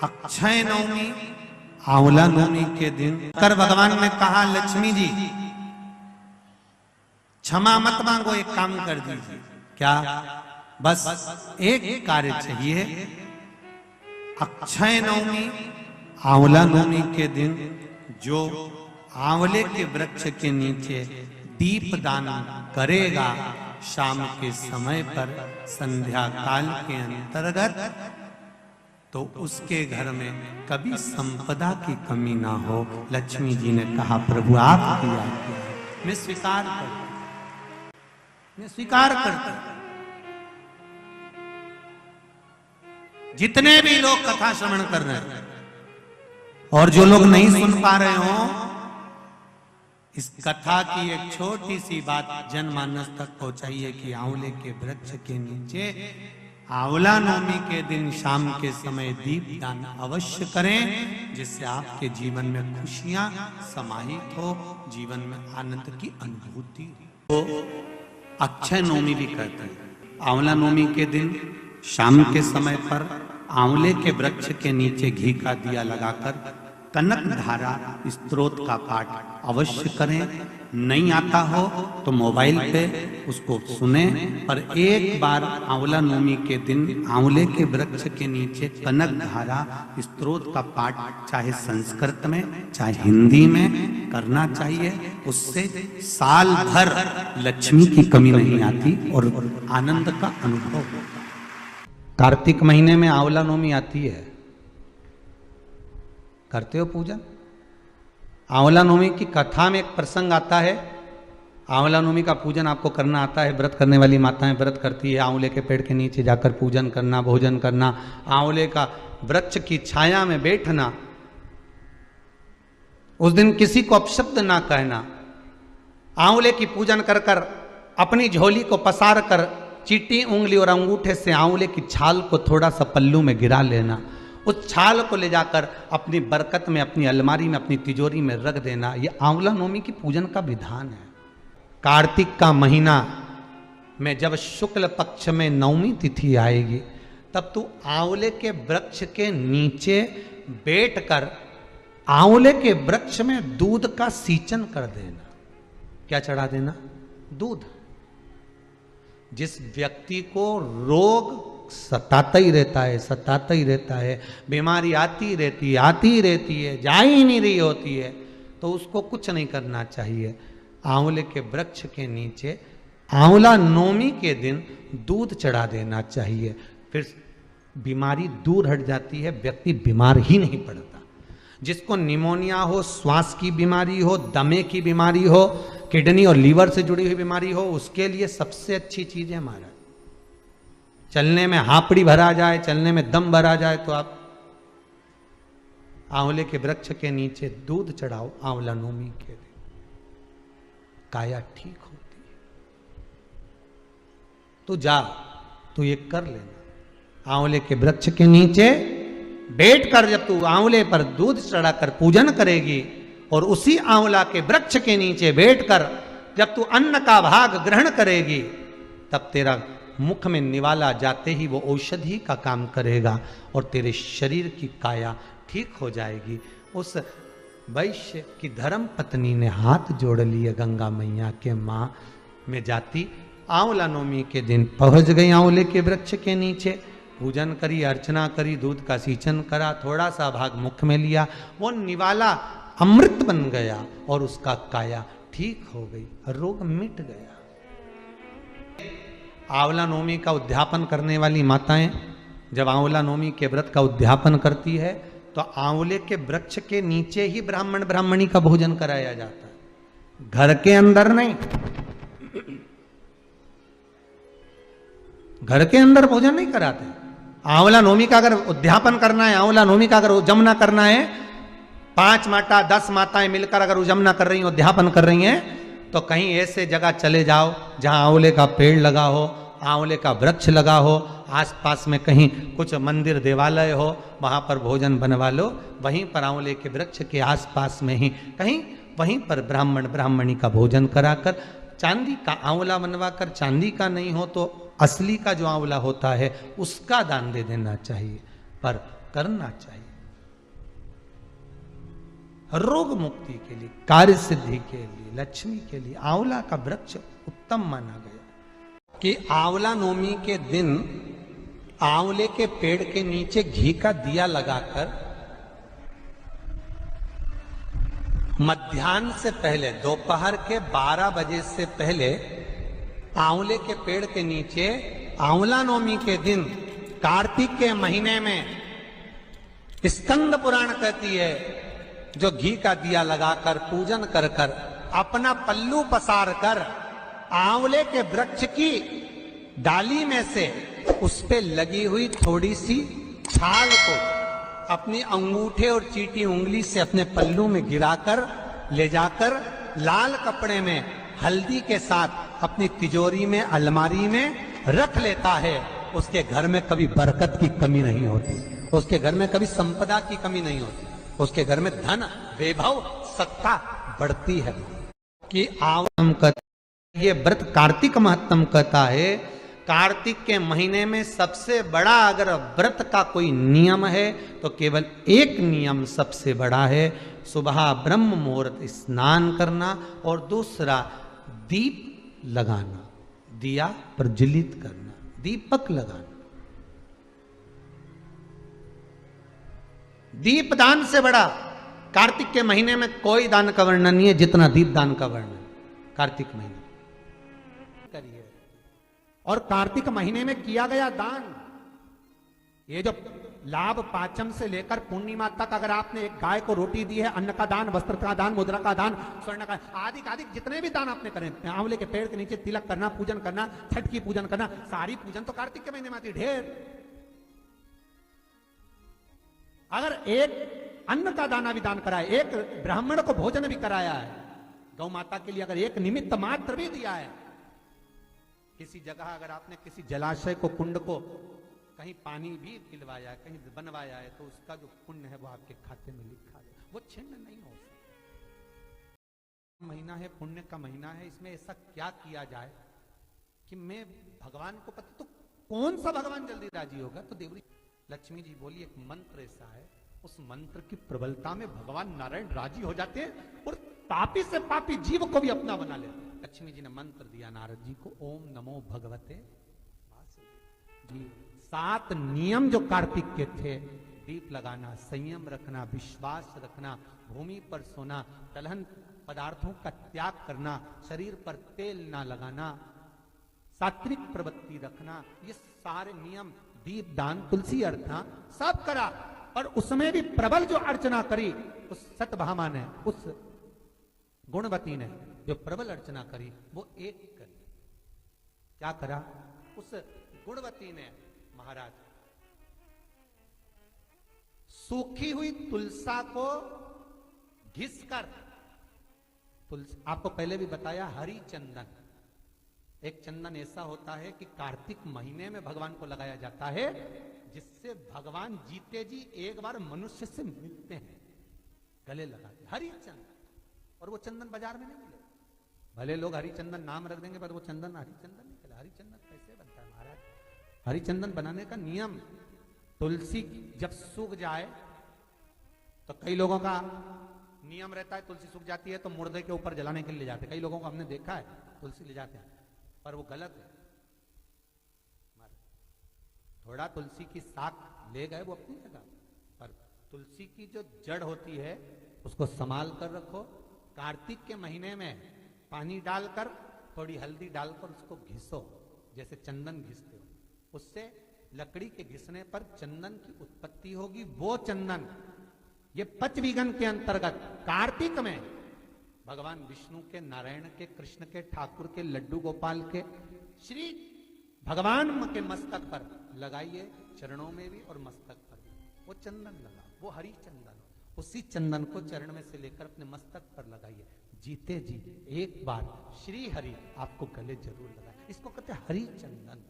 अक्षय नवमी आंवला नवमी के दिन कर भगवान ने कहा, लक्ष्मी जी क्षमा मत मांगो, एक काम कर दीजिए। क्या? बस एक कार्य चाहिए। अक्षय नवमी आंवला नवमी के दिन जो आंवले के वृक्ष के नीचे दीप दान करेगा शाम के समय पर संध्या काल के अंतर्गत, तो उसके घर में कभी संपदा की कमी ना हो। लक्ष्मी जी ने कहा, प्रभु आपकी आज्ञा है, मैं स्वीकार करता, मैं स्वीकार करता। जितने भी लोग कथा श्रवण कर रहे हैं और जो लोग नहीं सुन पा रहे हो, इस कथा की एक छोटी सी बात जनमानस तक पहुंचाइए कि आंवले के वृक्ष के नीचे आंवला नवमी के दिन शाम के समय दीप दान अवश्य करें, जिससे आपके जीवन में खुशियां समाहित हो, जीवन में आनंद की अनुभूति हो। अक्षय नवमी भी कहते हैं। आंवला नवमी के दिन शाम के समय पर आंवले के वृक्ष के नीचे घी का दिया लगाकर कनक धारा स्तोत्र का पाठ अवश्य करें। नहीं आता हो तो मोबाइल पे उसको सुने, पर एक बार आंवला नवमी के दिन आंवले के वृक्ष के नीचे कनक धारा स्तोत्र का पाठ चाहे संस्कृत में चाहे हिंदी में करना चाहिए। उससे साल भर लक्ष्मी की कमी नहीं आती और आनंद का अनुभव होता। कार्तिक महीने में आंवला नवमी आती है, करते हो पूजन? आंवला नवमी की कथा में एक प्रसंग आता है। आंवला नवमी का पूजन आपको करना आता है। व्रत करने वाली माताएं व्रत करती है, आंवले के पेड़ के नीचे जाकर पूजन करना, भोजन करना, आंवले का वृक्ष की छाया में बैठना, उस दिन किसी को अपशब्द ना कहना, आंवले की पूजन कर कर अपनी झोली को पसार कर चीटी उंगली और अंगूठे से आंवले की छाल को थोड़ा सा पल्लू में गिरा लेना, उस छाल को ले जाकर अपनी बरकत में, अपनी अलमारी में, अपनी तिजोरी में रख देना। यह आंवला नवमी की पूजन का विधान है। कार्तिक का महीना में जब शुक्ल पक्ष में नवमी तिथि आएगी, तब तू आंवले के वृक्ष के नीचे बैठकर आंवले के वृक्ष में दूध का सींचन कर देना। क्या चढ़ा देना? दूध। जिस व्यक्ति को रोग सताता ही रहता है, सताता ही रहता है, बीमारी आती रहती है, जा ही नहीं रही होती है, तो उसको कुछ नहीं करना चाहिए। आंवले के वृक्ष के नीचे आंवला नवमी के दिन दूध चढ़ा देना चाहिए। फिर बीमारी दूर हट जाती है, व्यक्ति बीमार ही नहीं पड़ता। जिसको निमोनिया हो, श्वास की बीमारी हो, दमे की बीमारी हो, किडनी और लीवर से जुड़ी हुई बीमारी हो, उसके लिए सबसे अच्छी चीज है हमारा, चलने में हापड़ी भरा जाए, चलने में दम भरा जाए, तो आप आंवले के वृक्ष के नीचे दूध चढ़ाओ आंवला नवमी के दिन, काया ठीक होती है। तो जा, तू ये कर लेना। आंवले के वृक्ष के नीचे बैठकर जब तू आंवले पर दूध चढ़ाकर पूजन करेगी और उसी आंवला के वृक्ष के नीचे बैठकर जब तू अन्न का भाग ग्रहण करेगी, तब तेरा मुख में निवाला जाते ही वो औषधि का काम करेगा और तेरे शरीर की काया ठीक हो जाएगी। उस वैश्य की धर्म पत्नी ने हाथ जोड़ लिए गंगा मैया के माँ में जाती। आंवला नवमी के दिन पहुंच गई आंवले के वृक्ष के नीचे, पूजन करी, अर्चना करी, दूध का सींचन करा, थोड़ा सा भाग मुख में लिया, वो निवाला अमृत बन गया और उसका काया ठीक हो गई, रोग मिट गया। आंवला नवमी का उद्यापन करने वाली माताएं जब आंवला नवमी के व्रत का उद्यापन करती है, तो आंवले के वृक्ष के नीचे ही ब्राह्मण ब्राह्मणी का भोजन कराया जाता है, घर के अंदर नहीं। घर के अंदर भोजन नहीं कराते। आंवला नवमी का अगर उद्यापन करना है, आंवला नवमी का अगर उजमना करना है, 5 माता 10 माताएं मिलकर अगर उजमना कर रही हैं, उद्यापन कर रही हैं, तो कहीं ऐसे जगह चले जाओ जहां आंवले का पेड़ लगा हो, आंवले का वृक्ष लगा हो, आसपास में कहीं कुछ मंदिर देवालय हो, वहां पर भोजन बनवा लो। वहीं पर आंवले के वृक्ष के आसपास में ही कहीं वहीं पर ब्राह्मण ब्राह्मणी का भोजन कराकर, चांदी का आंवला बनवाकर, चांदी का नहीं हो तो असली का जो आंवला होता है उसका दान दे देना चाहिए, पर करना चाहिए। रोग मुक्ति के लिए, कार्य सिद्धि के लिए, लक्ष्मी के लिए आंवला का वृक्ष उत्तम माना गया। कि आंवला नवमी के दिन आंवले के पेड़ के नीचे घी का दिया लगाकर मध्याह्न से पहले, दोपहर के 12 बजे से पहले आंवले के पेड़ के नीचे आंवला नवमी के दिन कार्तिक के महीने में स्कंद पुराण कहती है, जो घी का दिया लगाकर पूजन कर कर अपना पल्लू पसार कर आंवले के वृक्ष की डाली में से उस पे लगी हुई थोड़ी सी छाल को अपनी अंगूठे और चीटी उंगली से अपने पल्लू में गिराकर ले जाकर लाल कपड़े में हल्दी के साथ अपनी तिजोरी में, अलमारी में रख लेता है। उसके घर में कभी बरकत की कमी नहीं होती, उसके घर में कभी संपदा की कमी नहीं होती, उसके घर में धन, वैभव, सत्ता बढ़ती है। कि ये व्रत कार्तिक महत्तम कहता है। कार्तिक के महीने में सबसे बड़ा अगर व्रत का कोई नियम है तो केवल एक नियम सबसे बड़ा है, सुबह ब्रह्म मुहूर्त स्नान करना और दूसरा दीप लगाना, दिया प्रज्वलित करना, दीपक लगाना। दीप दान से बड़ा कार्तिक के महीने में कोई दान का वर्णन नहीं है जितना दीप दान का वर्णन कार्तिक महीने करिए। और कार्तिक महीने में किया गया दान, ये जो लाभ पाचम से लेकर पूर्णिमा तक अगर आपने एक गाय को रोटी दी है, अन्न का दान, वस्त्र का दान, मुद्रा का दान, स्वर्ण का आदि आदि जितने भी दान आपने करे, आंवले के पेड़ के नीचे तिलक करना, पूजन करना, छठ की पूजन करना, सारी पूजन तो कार्तिक के महीने में आती ढेर। अगर एक अन्न का दाना भी दान कराए, एक ब्राह्मण को भोजन भी कराया है, गौ माता के लिए अगर एक निमित्त मात्र भी दिया है, किसी जगह अगर आपने किसी जलाशय को, कुंड को कहीं पानी भी पिलवाया है, कहीं बनवाया है, तो उसका जो पुण्य है वो आपके खाते में लिखा है, वो छिन्न नहीं हो सकता। महीना है, पुण्य का महीना है, इसमें ऐसा क्या किया जाए कि मैं भगवान को पता, तो कौन सा भगवान जल्दी राजी होगा? तो देवरी लक्ष्मी जी बोली एक मंत्र ऐसा है, उस मंत्र की प्रबलता में भगवान नारायण राजी हो जाते हैं और पापी से पापी जीव को भी अपना बना लेते हैं। लक्ष्मी जी ने मंत्र दिया नारद जी को, ओम नमो भगवते जी। 7 नियम जो कार्तिक के थे, दीप लगाना, संयम रखना, विश्वास रखना, भूमि पर सोना, दलहन पदार्थों का त्याग करना, शरीर पर तेल ना लगाना, सात्विक प्रवृत्ति रखना, ये सारे नियम, दीप दान, तुलसी अर्चना सब करा। और उसमें भी प्रबल जो अर्चना करी उस सतभामा ने, उस गुणवती ने जो प्रबल अर्चना करी वो एक करी। क्या करा? उस गुणवती ने महाराज सूखी हुई तुलसा को घिसकर, आपको पहले भी बताया, हरी चंदन, एक चंदन ऐसा होता है कि कार्तिक महीने में भगवान को लगाया जाता है, जिससे भगवान जीते जी एक बार मनुष्य से मिलते हैं, गले लगाते, हरी चंदन। और वो चंदन बाजार में नहीं मिले, भले लोग हरी चंदन नाम रख देंगे पर वो चंदन हरी चंदन नहीं कहला। हरी चंदन कैसे बनता है महाराज? हरी चंदन बनाने का नियम, तुलसी जब सूख जाए तो कई लोगों का नियम रहता है, तुलसी सूख जाती है तो मुर्दे के ऊपर जलाने के लिए ले जाते हैं। कई लोगों को हमने देखा है तुलसी ले जाते हैं, पर वो गलत है। थोड़ा तुलसी की शाख ले गए वो अपनी जगह, पर तुलसी की जो जड़ होती है उसको संभाल कर रखो। कार्तिक के महीने में पानी डालकर, थोड़ी हल्दी डालकर उसको घिसो, जैसे चंदन घिसते हो, उससे लकड़ी के घिसने पर चंदन की उत्पत्ति होगी। वो चंदन, ये पंचविगन के अंतर्गत कार्तिक में भगवान विष्णु के, नारायण के, कृष्ण के, ठाकुर के, लड्डू गोपाल के, श्री भगवान के मस्तक पर लगाइए, चरणों में भी और मस्तक पर भी वो चंदन लगा, वो हरी चंदन। उसी चंदन को चरण में से लेकर अपने मस्तक पर लगाइए, जीते जी एक बार श्री हरि आपको गले जरूर लगाए। इसको कहते हैं हरी चंदन,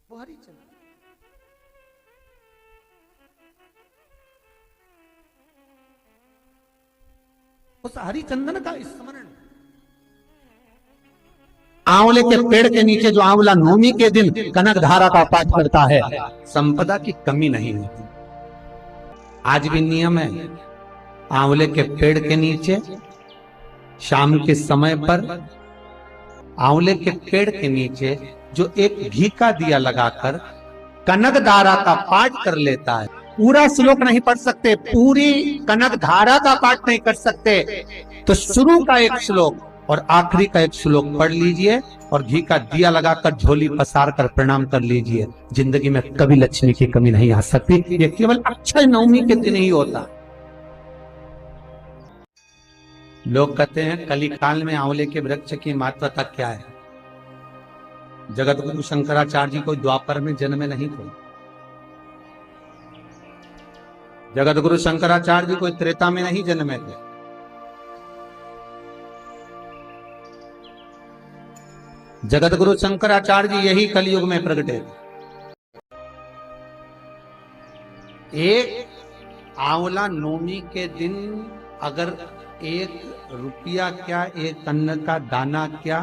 वो हरी चंदन। उस हरी चंदन का स्मरण आंवले के पेड़ के नीचे जो आंवला नवमी के दिन कनक धारा का पाठ करता है, संपदा की कमी नहीं होती। आज भी नियम है, आंवले के पेड़ के नीचे शाम के समय पर आंवले के पेड़ के नीचे जो एक घी का दिया लगाकर कनक धारा का पाठ कर लेता है। पूरा श्लोक नहीं पढ़ सकते, पूरी कनक धारा का पाठ नहीं कर सकते, तो शुरू का एक श्लोक और आखिरी का एक श्लोक पढ़ लीजिए और घी का दिया लगाकर झोली पसार कर प्रणाम कर लीजिए। जिंदगी में कभी लक्ष्मी की कमी नहीं आ सकती। ये केवल अक्षय नवमी के दिन ही होता। लोग कहते हैं कलिकाल में आंवले के वृक्ष की महत्वता क्या है। जगत गुरु शंकराचार्य जी कोई द्वापर में जन्मे नहीं थे। जगत गुरु शंकराचार्य जी कोई त्रेता में नहीं जन्मे थे। जगत गुरु शंकराचार्य जी यही कलयुग में प्रगटे थे। एक आंवला नवमी के दिन अगर 1 रुपया क्या, 1 अन्न का दाना क्या,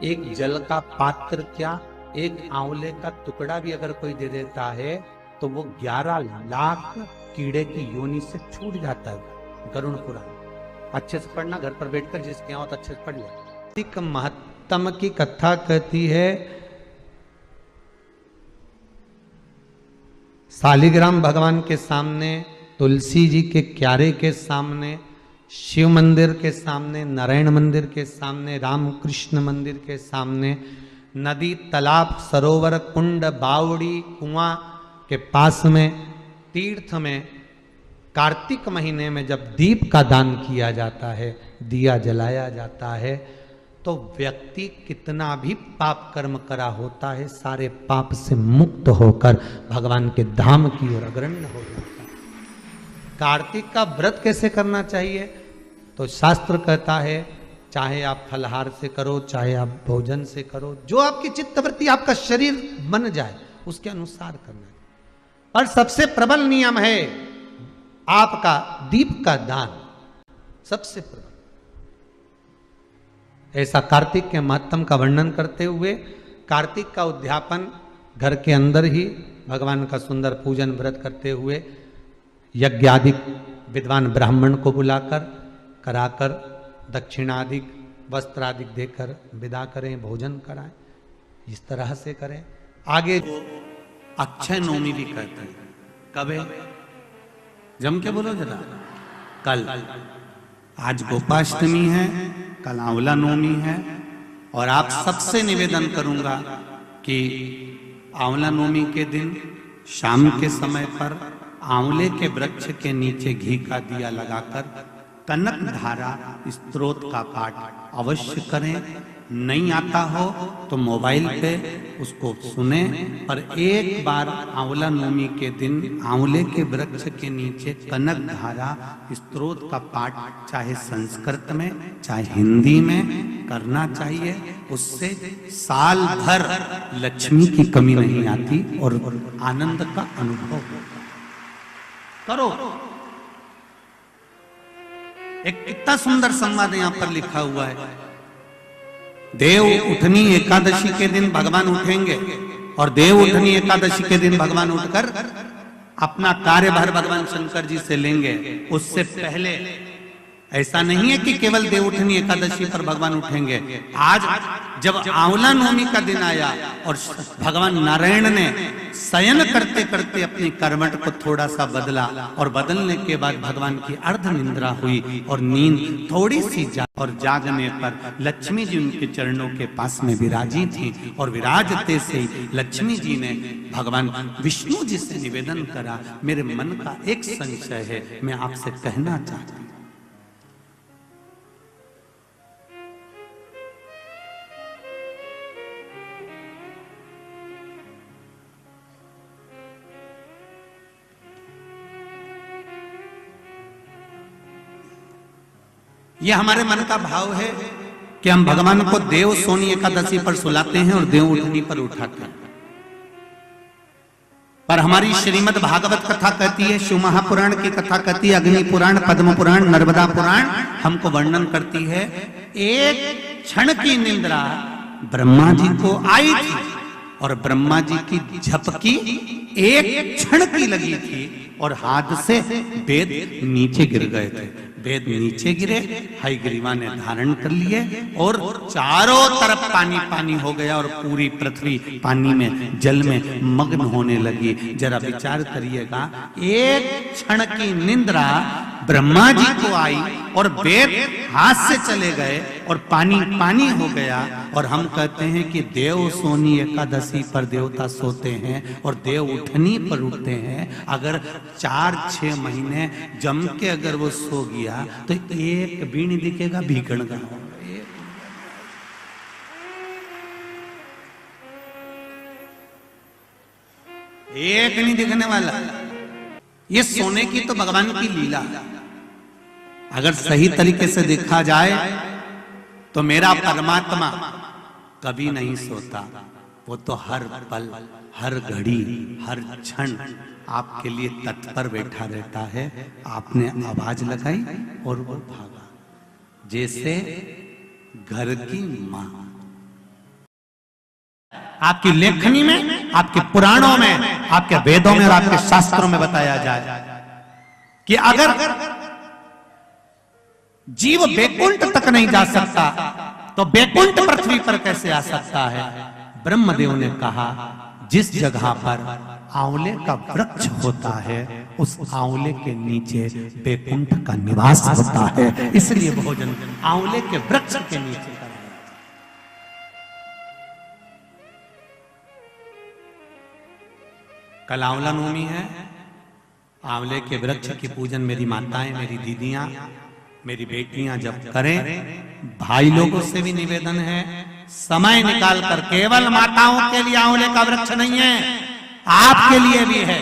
1 जल का पात्र क्या, 1 आंवले का टुकड़ा भी अगर कोई दे देता है तो वो 11 लाख कीड़े की योनि से छूट जाता है। गरुड़ पुराण अच्छे से पढ़ना, घर पर बैठकर जिसके यहाँ तो अच्छे से पढ़ लिया। महत्तम की कथा कहती है, शालिग्राम भगवान के सामने, तुलसी जी के क्यारे के सामने, शिव मंदिर के सामने, नारायण मंदिर के सामने, रामकृष्ण मंदिर के सामने, नदी, तालाब, सरोवर, कुंड, बावड़ी, कुआं के पास में, तीर्थ में कार्तिक महीने में जब दीप का दान किया जाता है, दिया जलाया जाता है, तो व्यक्ति कितना भी पाप कर्म करा होता है, सारे पाप से मुक्त होकर भगवान के धाम की ओर अग्रणी हो जाता है। कार्तिक का व्रत कैसे करना चाहिए? तो शास्त्र कहता है चाहे आप फलहार से करो, चाहे आप भोजन से करो, जो आपकी चित्तवृत्ति, आपका शरीर बन जाए उसके अनुसार करना है। और सबसे प्रबल नियम है आपका दीप का दान, सबसे प्रबल। ऐसा कार्तिक के महत्तम का वर्णन करते हुए कार्तिक का उद्यापन घर के अंदर ही भगवान का सुंदर पूजन व्रत करते हुए यज्ञादि विद्वान ब्राह्मण को बुलाकर कराकर दक्षिणादि वस्त्रादि देकर विदा करें, भोजन कराएं, इस तरह से करें। आगे अक्षय नवमी भी कहते हैं। कब है? जम के बोलो जरा। कल। आज गोपाष्टमी है, कल आंवला नवमी है। और आप सबसे निवेदन करूंगा कि आंवला नवमी के दिन शाम के समय पर आंवले के वृक्ष के नीचे घी का दिया लगाकर कनक धारा स्तोत्र का पाठ अवश्य करें। नहीं आता हो तो मोबाइल पे उसको सुने, पर एक बार आंवला नवमी के दिन आंवले के वृक्ष के नीचे कनक धारा स्तोत्र का पाठ चाहे संस्कृत में चाहे हिंदी में करना चाहिए। उससे साल भर लक्ष्मी की कमी नहीं आती और आनंद का अनुभव करो। एक कितना सुंदर संवाद यहां पर लिखा हुआ है। देव उठनी एकादशी के दिन भगवान उठेंगे और देव उठनी एकादशी के दिन भगवान उठकर अपना कार्यभार भगवान शंकर जी से लेंगे। उससे पहले ऐसा नहीं है कि केवल देव उठनी एकादशी पर भगवान उठेंगे। आज जब आंवला नवमी का दिन आया और भगवान नारायण ने शयन करते करते अपनी करवट को थोड़ा सा बदला और बदलने के बाद भगवान की अर्ध निंद्रा हुई और नींद थोड़ी सी और जागने पर लक्ष्मी जी उनके चरणों के पास में विराजी थी और विराजते से लक्ष्मी जी ने भगवान विष्णु जी से निवेदन करा, मेरे मन का एक संशय है, मैं आपसे कहना चाहती हूं। ये हमारे मन का भाव है कि हम भगवान को देव सोनी एकादशी पर सुलाते हैं और देव उठनी पर उठाते हैं। पर हमारी श्रीमद् भागवत कथा कहती है, शिव महापुराण की कथा कहती है, अग्नि पुराण, पद्म पुराण, नर्मदा पुराण हमको वर्णन करती है। एक क्षण की निंद्रा ब्रह्मा जी को आई थी और ब्रह्मा जी की झपकी एक क्षण की लगी थी और हाथ से वेद नीचे गिर गए थे। वेद नीचे गिरे, हयग्रीवा ने धारण कर लिए और चारों तरफ पानी पानी हो गया और पूरी पृथ्वी पानी में, जल में मग्न होने लगी। जरा विचार करिएगा, एक क्षण की निंद्रा ब्रह्मा जी को आई और वेद हाथ से चले गए और पानी पानी हो गया। और हम कहते हैं कि देव सोनी एकादशी पर देवता सोते हैं और देव उठनी पर उठते हैं। अगर 4-6 महीने जम के अगर वो सो गया तो एक भी नहीं दिखेगा भीकण का, एक नहीं दिखने वाला। ये सोने की तो भगवान की लीला। अगर सही तरीके से देखा जाए तो मेरा परमात्मा कभी नहीं सोता, वो तो हर पल, हर घड़ी, हर क्षण आपके लिए तत्पर बैठा रहता है। आपने आवाज लगाई और वो भागा, जैसे घर की मां। आपकी लेखनी में, आपके पुराणों में, आपके वेदों में और आपके शास्त्रों में बताया जाए कि अगर जीव बैकुंठ तक नहीं जा सकता तो बैकुंठ पृथ्वी पर कैसे आ सकता है। ब्रह्मदेव ने कहा, जिस जगह पर आंवले का वृक्ष होता है उस आंवले के नीचे बैकुंठ का निवास होता है। इसलिए भोजन आंवले के वृक्ष के नीचे कराया। कल आंवला नवमी है। आंवले के वृक्ष की पूजन मेरी माताएं, मेरी दीदियां, मेरी बेटियां जब करें, भाई लोगों से भी निवेदन है, समय निकाल कर, केवल माताओं के लिए आंवले का वृक्ष नहीं है, आपके लिए भी है।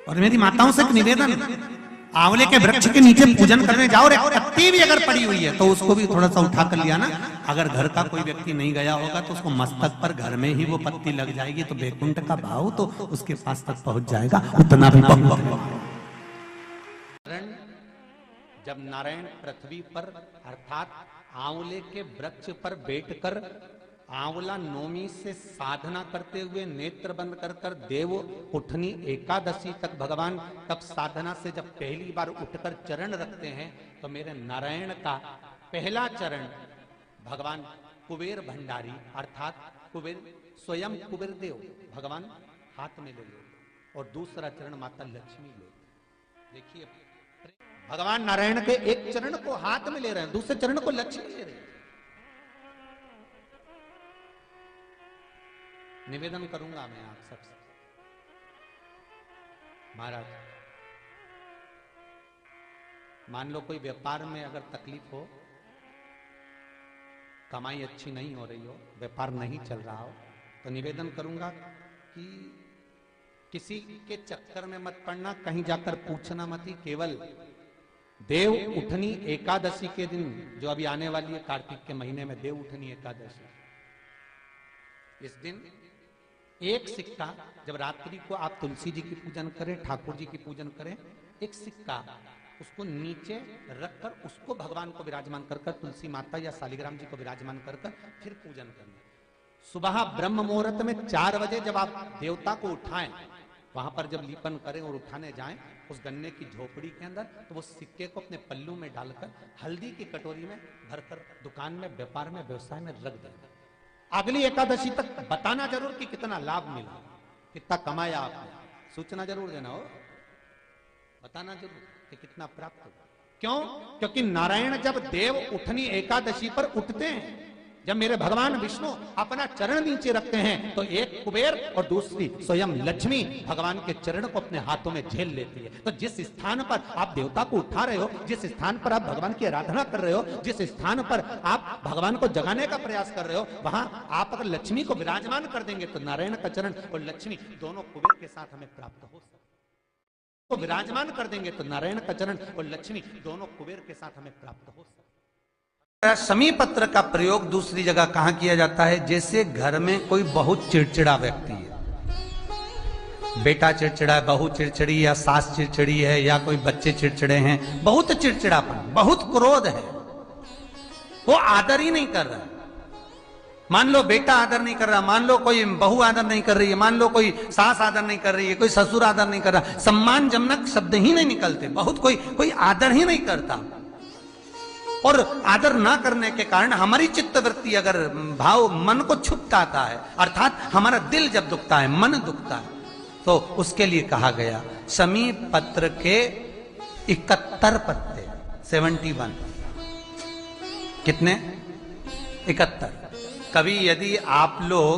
और मेरी माताओं से एक निवेदन, आंवले के वृक्ष के नीचे पूजन करने जाओ, रे पत्ती भी अगर पड़ी हुई है तो उसको भी थोड़ा सा उठा कर लिया ना। अगर घर का कोई व्यक्ति नहीं गया होगा तो उसको मस्तक पर घर में ही वो पत्ती लग जाएगी तो बैकुंठ का भाव तो उसके पास तक पहुंच जाएगा। उतना भी जब नारायण पृथ्वी पर अर्थात आंवले के वृक्ष पर बैठकर आंवला नौमी से साधना करते हुए नेत्र बंद कर देव उठनी एकादशी तक भगवान तब साधना से जब पहली बार उठकर चरण रखते हैं तो मेरे नारायण का पहला चरण भगवान कुबेर भंडारी अर्थात कुबेर स्वयं कुबेर देव भगवान हाथ में ले लेते और दूसरा चरण माता लक्ष्मी ले। देखिए भगवान नारायण के एक चरण को हाथ में ले रहे हैं, दूसरे चरण को लक्ष्मी ले रहे हैं। निवेदन करूंगा मैं आप सबसे, महाराज मान लो कोई व्यापार में अगर तकलीफ हो, कमाई अच्छी नहीं हो रही हो, व्यापार नहीं चल रहा हो, तो निवेदन करूंगा कि किसी के चक्कर में मत पड़ना, कहीं जाकर पूछना मत ही। केवल देव उठनी एकादशी के दिन जो अभी आने वाली है, कार्तिक के महीने में देव उठनी एकादशी, इस दिन एक सिक्का जब रात्रि को आप तुलसी जी की पूजन करें, ठाकुर जी की पूजन करें, एक सिक्का उसको नीचे रखकर उसको भगवान को विराजमान कर तुलसी माता या शालिग्राम जी को विराजमान कर फिर पूजन करना। सुबह ब्रह्म मुहूर्त में 4 बजे जब आप देवता को उठाएं, वहां पर जब लीपन करें और उठाने जाएं, उस गन्ने की झोपड़ी के अंदर तो वो सिक्के को अपने पल्लू में डालकर हल्दी की कटोरी में भरकर दुकान में, व्यापार में, व्यवसाय में रख दें। अगली एकादशी तक बताना जरूर कि कितना लाभ मिला, कितना कमाया आपने, सूचना जरूर देना हो, बताना जरूर कि कितना प्राप्त हो। क्यों? क्योंकि नारायण जब देव उठनी एकादशी पर उठते हैं, जब मेरे भगवान विष्णु अपना चरण नीचे रखते हैं तो एक कुबेर और दूसरी स्वयं लक्ष्मी भगवान के चरण को अपने हाथों में झेल लेती है। तो जिस स्थान पर आप देवता को उठा रहे हो, जिस स्थान पर आप भगवान की आराधना कर रहे हो, जिस स्थान पर आप भगवान को जगाने का प्रयास कर रहे हो, वहां आप अगर लक्ष्मी को विराजमान कर देंगे तो नारायण का चरण और लक्ष्मी दोनों कुबेर के साथ हमें प्राप्त हो सकते, तो विराजमान कर देंगे तो नारायण का चरण और लक्ष्मी दोनों कुबेर के साथ हमें प्राप्त हो सकते। शमी पत्र का प्रयोग दूसरी जगह कहां किया जाता है? जैसे घर में कोई बहुत चिड़चिड़ा व्यक्ति है, बेटा चिड़चिड़ा है, बहू चिड़चिड़ी, या सास चिड़चिड़ी है, या कोई बच्चे चिड़चिड़े हैं, बहुत चिड़चिड़ापन, बहुत क्रोध है, वो आदर ही नहीं कर रहा है। मान लो बेटा आदर नहीं कर रहा, मान लो कोई बहू आदर नहीं कर रही है, मान लो कोई सास आदर नहीं कर रही है, कोई ससुर आदर नहीं कर रहा, सम्मानजनक शब्द ही नहीं निकलते, बहुत कोई आदर ही नहीं करता। और आदर ना करने के कारण हमारी चित्तवृत्ति अगर भाव मन को छुपताता है, अर्थात हमारा दिल जब दुखता है, मन दुखता है, तो उसके लिए कहा गया शमी पत्र के 71 पत्ते, 71, कितने? 71। कभी यदि आप लोग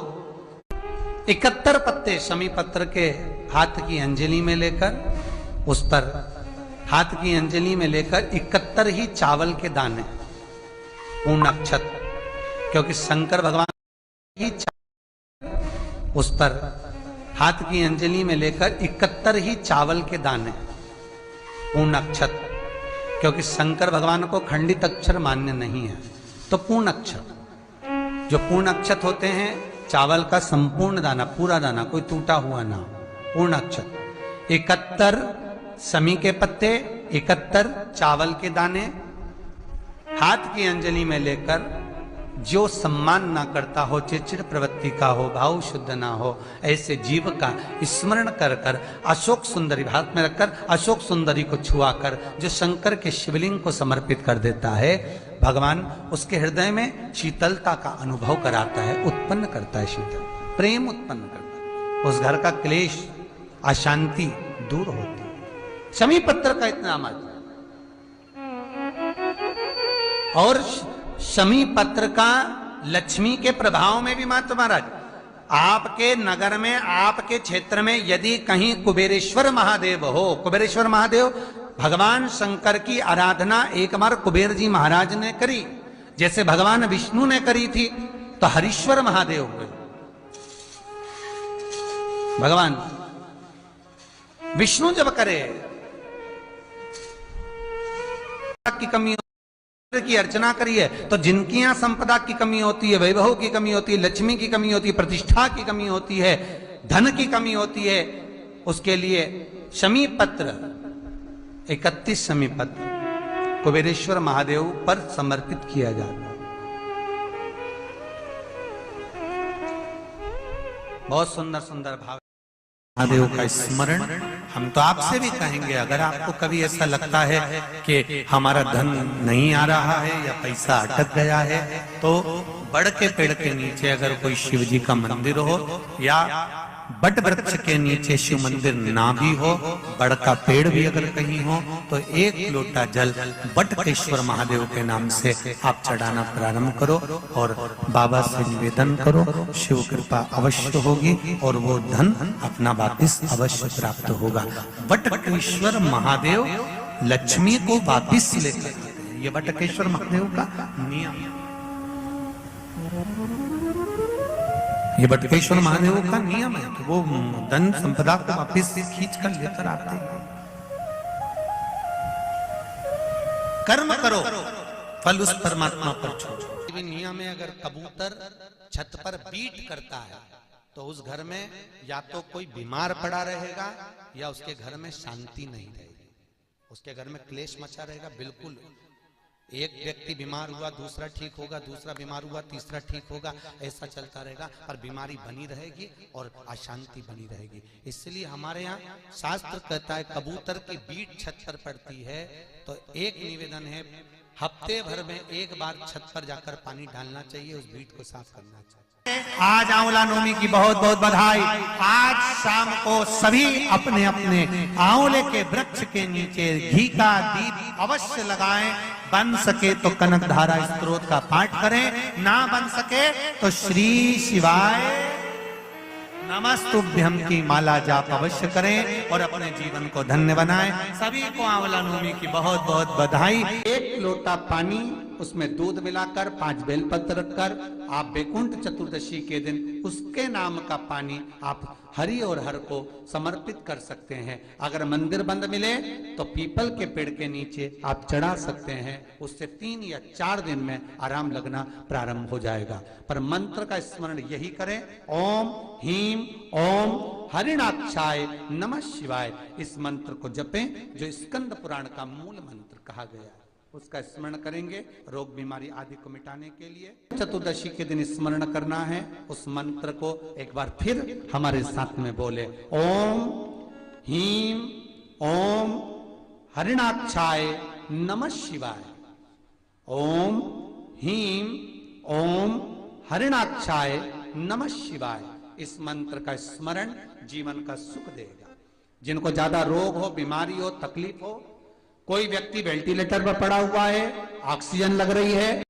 71 पत्ते शमी पत्र के हाथ की अंजलि में लेकर, उस पर हाथ की अंजलि में लेकर 71 ही चावल के दाने, पूर्ण अक्षत, क्योंकि शंकर भगवान ही उस पर हाथ की अंजलि में लेकर 71 ही चावल के दाने, पूर्ण अक्षत, क्योंकि शंकर भगवान को खंडित अक्षर मान्य नहीं है, तो पूर्ण अक्षर, जो पूर्ण अक्षत होते हैं, चावल का संपूर्ण दाना, पूरा दाना, कोई टूटा हुआ ना, पूर्ण अक्षत, 71 शमी के पत्ते, 71 चावल के दाने, हाथ की अंजलि में लेकर, जो सम्मान ना करता हो, चिड़चिड़ प्रवृत्ति का हो, भाव शुद्ध ना हो, ऐसे जीव का स्मरण कर कर अशोक सुंदरी हाथ में रखकर अशोक सुंदरी को छुआकर जो शंकर के शिवलिंग को समर्पित कर देता है, भगवान उसके हृदय में शीतलता का अनुभव कराता है, उत्पन्न करता है, शीतल प्रेम उत्पन्न करता है, उस घर का क्लेश अशांति दूर होती है। शमी पत्र का इतना महत्व। और शमी पत्र का लक्ष्मी के प्रभाव में भी महत्व महाराज। आपके नगर में, आपके क्षेत्र में यदि कहीं कुबेरेश्वर महादेव हो, कुबेरेश्वर महादेव भगवान शंकर की आराधना एक बार कुबेर जी महाराज ने करी, जैसे भगवान विष्णु ने करी थी, तो हरीश्वर महादेव हुए। भगवान विष्णु जब करे की कमी की अर्चना करिए, तो जिनकी यहां संपदा की कमी होती है, वैभव की कमी होती है, लक्ष्मी की कमी होती है, प्रतिष्ठा की कमी होती है, धन की कमी होती है, उसके लिए शमी पत्र 31 शमी पत्र कुबेरेश्वर महादेव पर समर्पित किया जाता है। बहुत सुंदर सुंदर भाव महादेव का स्मरण हम तो आपसे भी कहेंगे। अगर आपको कभी ऐसा लगता है कि हमारा धन नहीं आ रहा है या पैसा अटक गया है, तो बड़ के पेड़ के नीचे अगर कोई शिव जी का मंदिर हो, या बट वृक्ष के नीचे शिव मंदिर ना भी हो, बड़ का पेड़ भी अगर कहीं हो, तो एक लोटा जल बटकेश्वर महादेव के नाम से आप चढ़ाना प्रारंभ करो और बाबा से निवेदन करो, शिव कृपा अवश्य होगी और वो धन अपना वापिस अवश्य प्राप्त होगा। बटकेश्वर महादेव लक्ष्मी को वापिस लेकर आते हैं, ये बटकेश्वर महादेव का नियम, ये बटकेश्वर महादेव का नियम है कि वो धन संपदा को वापिस खींच कर लेकर आते हैं। कर्म करो, फल उस परमात्मा पर छोड़ो। नियम है, अगर कबूतर छत पर बीट करता है तो उस घर में या तो कोई बीमार पड़ा रहेगा या उसके घर में शांति नहीं रहेगी, उसके घर में क्लेश मचा रहेगा। बिल्कुल एक व्यक्ति बीमार हुआ, दूसरा ठीक होगा, दूसरा बीमार हुआ, तीसरा ठीक होगा, ऐसा चलता रहेगा, पर बीमारी बनी रहेगी और अशांति बनी रहेगी। इसलिए हमारे यहाँ शास्त्र कहता है कबूतर की बीट छत पर पड़ती है तो एक निवेदन है, हफ्ते भर में एक बार छत पर जाकर पानी डालना चाहिए, उस बीट को साफ करना चाहिए। आज आंवला नवमी की बहुत बहुत बधाई। आज शाम को सभी अपने अपने आंवले के वृक्ष के नीचे घी का दीप अवश्य लगाएं। बन सके तो कनक धारा स्तोत्र का पाठ करें, ना बन सके तो श्री शिवाय नमस्तुभ्यम की माला जाप अवश्य करें और अपने जीवन को धन्य बनाएं। सभी को आंवला नवमी की बहुत बहुत बधाई। एक लोटा पानी उसमें दूध मिलाकर 5 बेलपत्र रखकर आप वैकुंठ चतुर्दशी के दिन उसके नाम का पानी आप हरि और हर को समर्पित कर सकते हैं। अगर मंदिर बंद मिले तो पीपल के पेड़ के नीचे आप चढ़ा सकते हैं। उससे 3 या 4 दिन में आराम लगना प्रारंभ हो जाएगा। पर मंत्र का स्मरण यही करें, ओम हीम ओम हरिणाक्षाय नमः शिवाय। इस मंत्र को जपें जो स्कंद पुराण का मूल मंत्र कहा गया है। उसका स्मरण करेंगे रोग बीमारी आदि को मिटाने के लिए। चतुर्दशी के दिन स्मरण करना है। उस मंत्र को एक बार फिर हमारे साथ में बोले, ओम हीम ओम हरिणाक्षाय नमः शिवाय। ओम हीम ओम हरिणाक्षाय नमः शिवाय। इस मंत्र का स्मरण जीवन का सुख देगा। जिनको ज्यादा रोग हो, बीमारी हो, तकलीफ हो, कोई व्यक्ति वेंटिलेटर पर पड़ा हुआ है, ऑक्सीजन लग रही है,